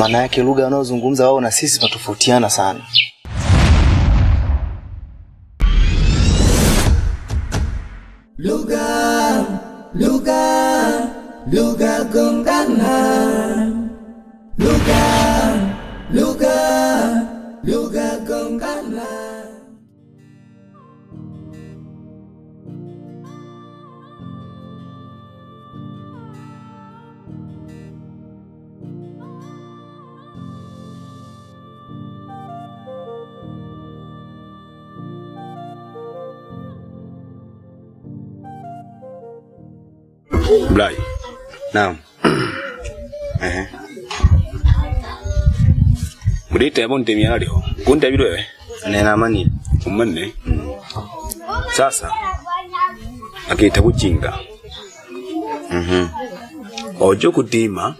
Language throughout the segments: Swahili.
Maana yake lugha wanayozungumza wao na sisi tunatofautiana sana. Lugha gongana. Lugha gongana. Blai. Naam. Mudite yabonte myaliho. Kunta birwe. Nena mani. Umanne. Sasa. Akita bujinga. Ojo kudima.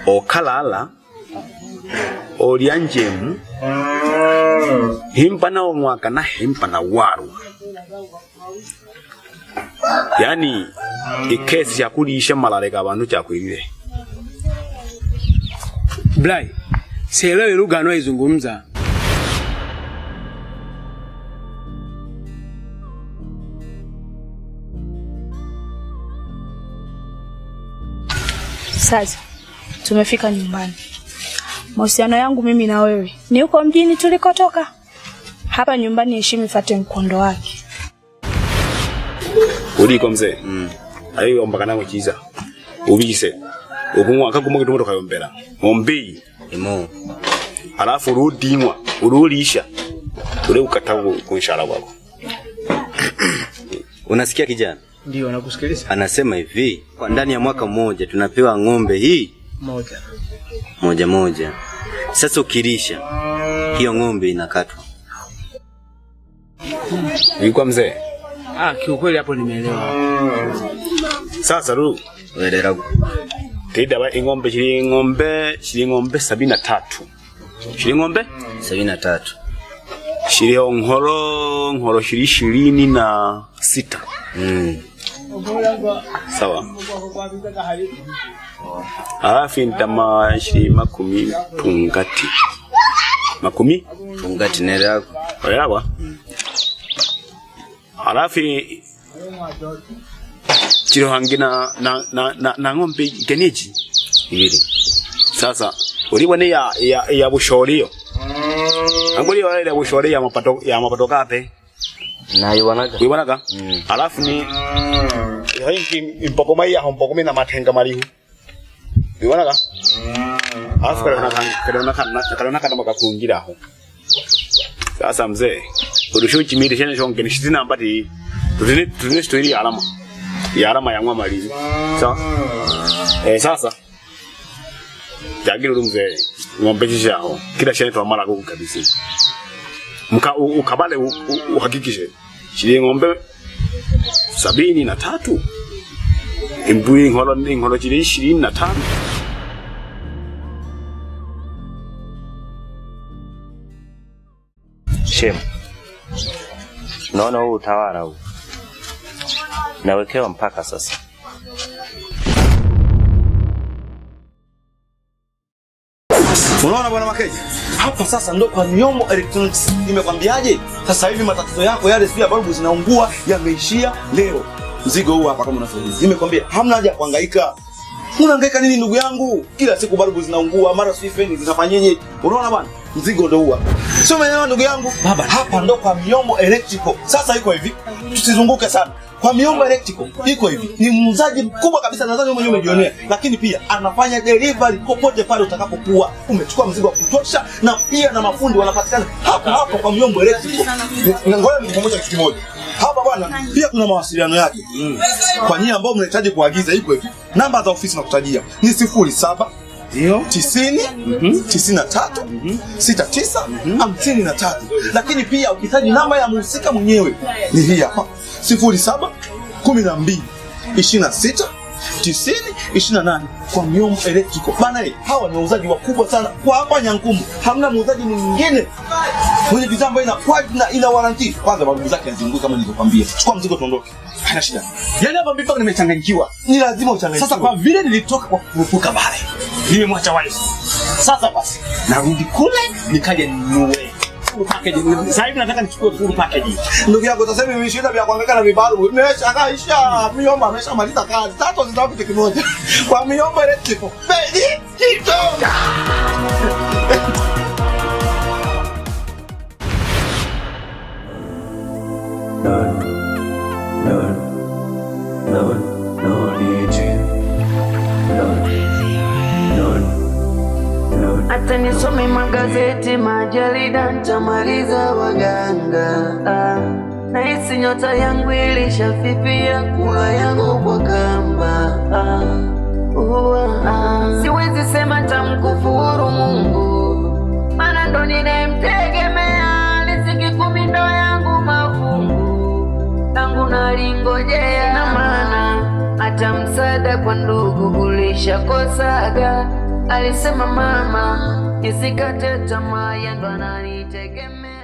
Okalala. Olianjemu. Himpa na omwaka na himpa na waru. Yani ikesi ya kulisha malareka abantu chakwirire. Blai, sielewi lugha anayoizungumza. Sasa tumefika nyumbani. Mahusiano yangu mimi na wewe ni huko mjini tulikotoka. Hapa nyumbani heshima ifuate mkondo wake. Uliko mzee. Ayo ombaka nawe kiza. Ubise. Ubunwa akaguma kitu motoka yombera. Ombi Imo. Alafu urudimwa, urulisha. Ule ukatabu kunshara wako. Unasikia kijana? Ndio nakusikiliza. Anasema hivi, kwa ndani ya mwaka mmoja tunapewa ng'ombe hii moja. Sasa ukilisha hiyo ng'ombe inakatwa. Yuko mzee. Kiukweli hapo nimeelewa. Sasa ru Welera. Tida ba ingombe shiri ngombe 73. Shiri ngombe 73. Shiri ngoro shiri 26. Sawa. Alafu ndama shiri makumi pungati. Makumi Pungati nera. Welera kwa. Alafu chiro hangina na ngombe geneji Ibiri. sasa ulibone ya bushorio angoli wale ya bushorio ya mapato kape Na iwanaga. wibanaga alafu ni hinki impokoma ya hompokome na matenga malihu wibanaga alafu kalona kana makakungira aho sasa mzee urushuki miri shene shonge ni shitina mbati tudine story alama ya alama ya malizi sawa sasa jagiru mzee ngombe jishaho kila shene to mara kwa kabisa ukabale uhakikishe shiri ngombe 73 imbuyi ngolo chiri 25 Shemu. Naona huu utawala huu nawekewa mpaka sasa. Unaona bwana Makeja? Hapa sasa ndo kwa Nyombo Electronics. Nimekwambiaje? Sasa hivi matatizo yako yale sio balbu zinaungua yameishia leo. Mzigo huu hapa kama unafahamu. Nimekwambia hamna haja ya kuhangaika. Unahangaika nini ndugu yangu? Kila siku balbu zinaungua, mara sio feni zinafanyenye. Unaona bwana? Mzigo ndo huu hapa. Sio maana ndugu yangu. Baba, hapa ndo kwa Nyombo Electrical. Sasa iko hivi. Tusizunguke sana. Kwa Nyombo Electrical iko hivi. Ni muuzaji mkubwa kabisa, nadhani wewe mwenyewe umejionea. Lakini pia anafanya delivery popote pale utakapokuwa. Umechukua mzigo wa kutosha na pia na mafundi wanapatikana hapa kwa Nyombo Electrical. Ngoja nikukumbushe kitu kimoja. Hapa bwana pia kuna mawasiliano yake. Kwa nyinyi ambao mnahitaji kuagiza iko hivi. Namba za ofisi nakutajia ni 07 90 93 69 53. Lakini pia ukihitaji namba ya mhusika mwenyewe ni hii hapa 07 12 26 90 28 kwa Nyombo Electrical. Bana hawa ni wauzaji wakubwa sana kwa hapa Nyankumbu. Hamna muuzaji mwingine mwenye bidhaa ambayo ina warranty. Kwanza babu zake azunguka kama nilivyokuambia. Chukua mzigo tuondoke. Hana shida. Yaani hapa mimi mpaka nimechanganyikiwa. Ni lazima uchanganyikiwe. Sasa kwa vile nilitoka kwa kurupuka pale. nimemwacha wife. Sasa basi narudi kule nikaje ninunue package. Sasa hivi nataka nichukue full package. Ndugu yangu sasa hivi nimeshinda vya kuangaika na vibaru. Nimeshaisha miomba ameshamaliza kazi. Tatu zitapita kimoja. Kwa miomba ile tipo. Baby, kitonga. Hata nisome magazeti, majarida, nitamaliza waganga. Nahisi nyota yangu ilishafifia, kula yangu kwa kamba. Siwezi sema tamkufuru Mungu, maana ndo ninayemtegemea. Riziki 10 ndo yangu mafungu, tangu nalingojea. Na maana hata msaada kwa ndugu ulishakosaga. Alisema mama, nisikate tamaa, yeye ndo ananitegemea.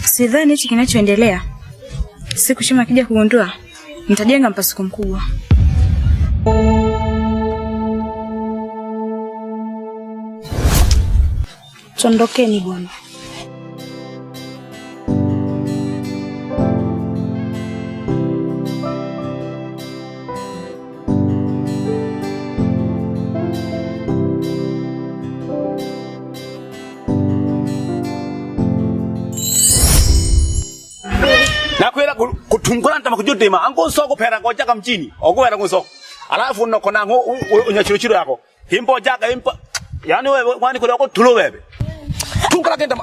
Sidhani hichi kinachoendelea siku Shima akija kugundua nitajenga mpasuko mkubwa. Tondokeni bwana. Nakwera kutungula ntama kujutema ango soko pera ngoja ka mchini ogwera nguso alafu nokona ngo unyachiruchiro yako himpo jaka himpo yani wewe kwani kule uko tulo wewe tungula kenda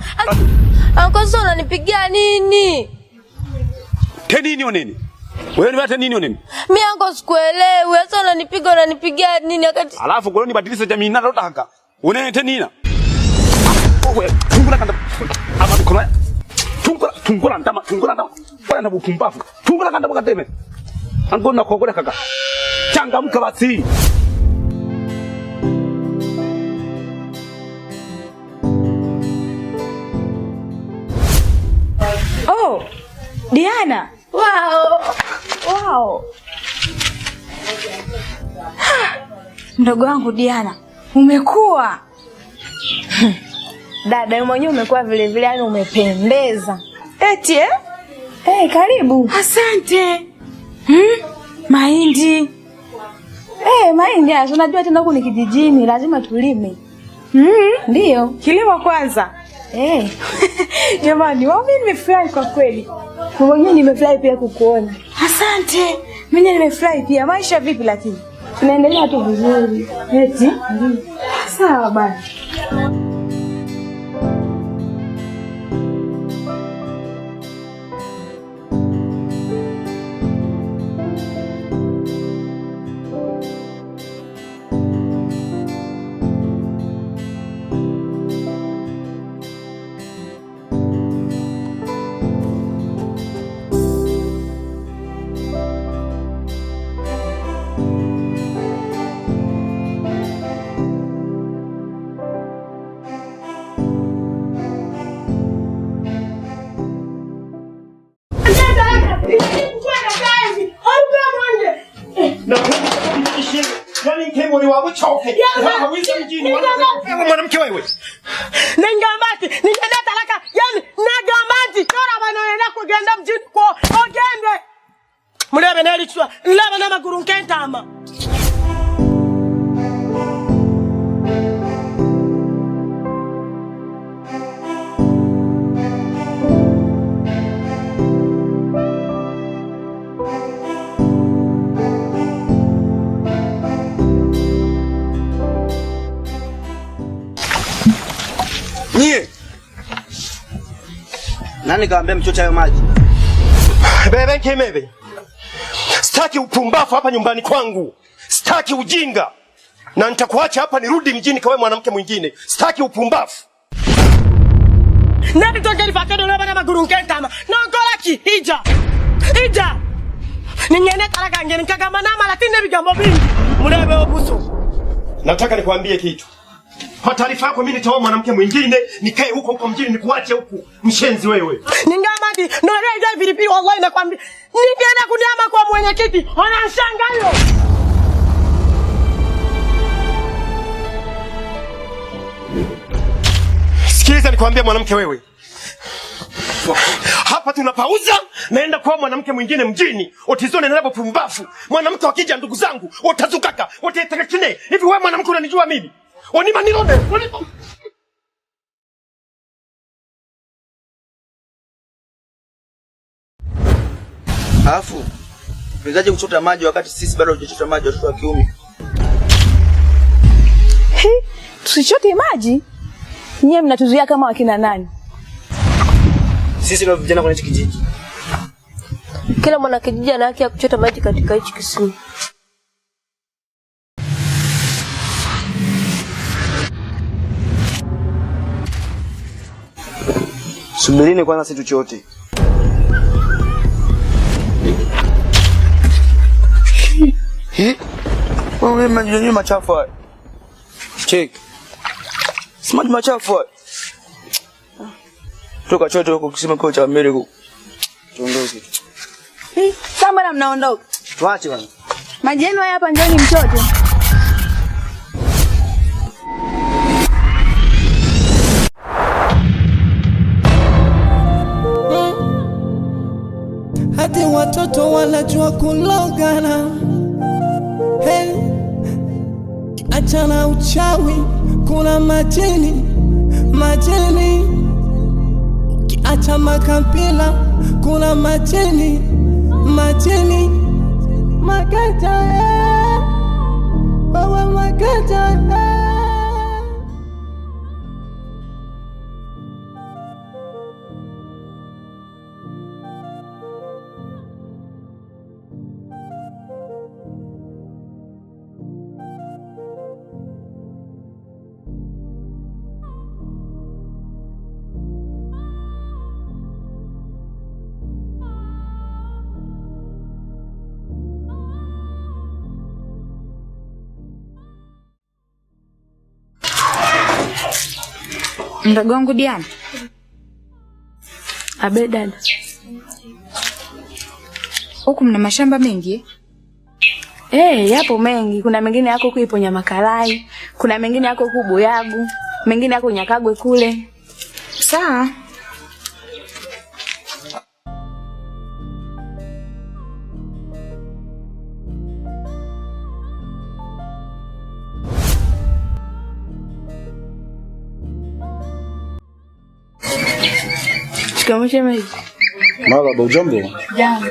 ango soko unanipigia nini tenini unini wewe ni nini unini mimi ango sikuelewi sasa unanipigia nini akati alafu kule ni badilisha jamii na rotaka unene tenina wewe tungula kanda ama kuna tungula ntama bwana bupumbavu tungula kanda bakateme angona kokole kaka changamka basi. Oh, Diana. Wow. Ndogo wangu Diana, umekuwa. Dada wewe mwenyewe umekuwa vile vile, yani umependeza. Eti karibu. Asante. Mahindi. Mahindi hayo unajua tena huko ni kijijini, lazima tulime. Ndio, kilimo kwanza. Jamani, mimi nimefurahi kwa kweli. Mwenyewe nimefurahi pia kukuona. Asante. Mimi nimefurahi pia. Maisha vipi lakini? Tunaendelea tu vizuri. Eti? Sawa basi. Mwanamke wewe. Ningamati, ningeenda talaka, yani nagamati, chora maneno yako genda mjini kwa Mulebe neli chwa. Nlaba na maguru nkentama. Nye. Nani kaambia mchocha hayo maji? Bebe Kemebe. Sitaki upumbavu hapa nyumbani kwangu. Sitaki ujinga. Na nitakuacha hapa nirudi mjini kawe mwanamke mwingine. Sitaki upumbavu. Nani tokeli fakado leba na maguru nkentama. Nongola ki ija. Ija. Ninyene karaka ngeni kagama nama lakini bigambo bingi. Mulebe obuso. Nataka nikwambie kitu. Kwa taarifa yako mimi nitaoa mwanamke mwingine, nikae huko mjini nikuache huku. Mshenzi wewe. Ningamadi, noreja vilipili wallahi nakwambia. Ningeenda kuniama kwa mwenyekiti. Ona shangayo. Sikiliza nikwambie mwanamke wewe. Hapa tunapauza, naenda kwa mwanamke mwingine mjini. Otizone na labo pumbafu. Mwanamke wakija ndugu zangu, otazukaka, oteteka kine. Hivi wewe mwanamke unanijua mimi? Onima nilonde. Alafu tunawezaje kuchota maji wakati sisi bado hujachota maji watoto wa kiume? Tusichote maji? Nyie mnatuzuia kama wakina nani? Sisi ndio vijana kwenye kijiji. Kila mwana kijiji ana haki ya kuchota maji katika hichi kisima. Subirini kwanza sisi tuchote. Wewe maji machafu haya. Check. Si maji machafu haya. Toka chote huko kisima kwa cha Amerika. Tuondoke. Sasa mbona mnaondoka? Tuache bwana. Maji yenu hapa njoni mchote. hadi watoto wanajua kulogana. Hey, achana uchawi, kuna majini, majini. Kiacha makabila, kuna majini, majini. Magata, wewe magata. Mdogo wangu Diana. Abe dada. Huku mna mashamba mengi? Yapo mengi. Kuna mengine yako huko ipo Nyamakalai, kuna mengine yako huko Boyagu, mengine yako Nyakagwe kule. Sawa. Shikamoo shemeji. Marhaba, ujambo? Jambo.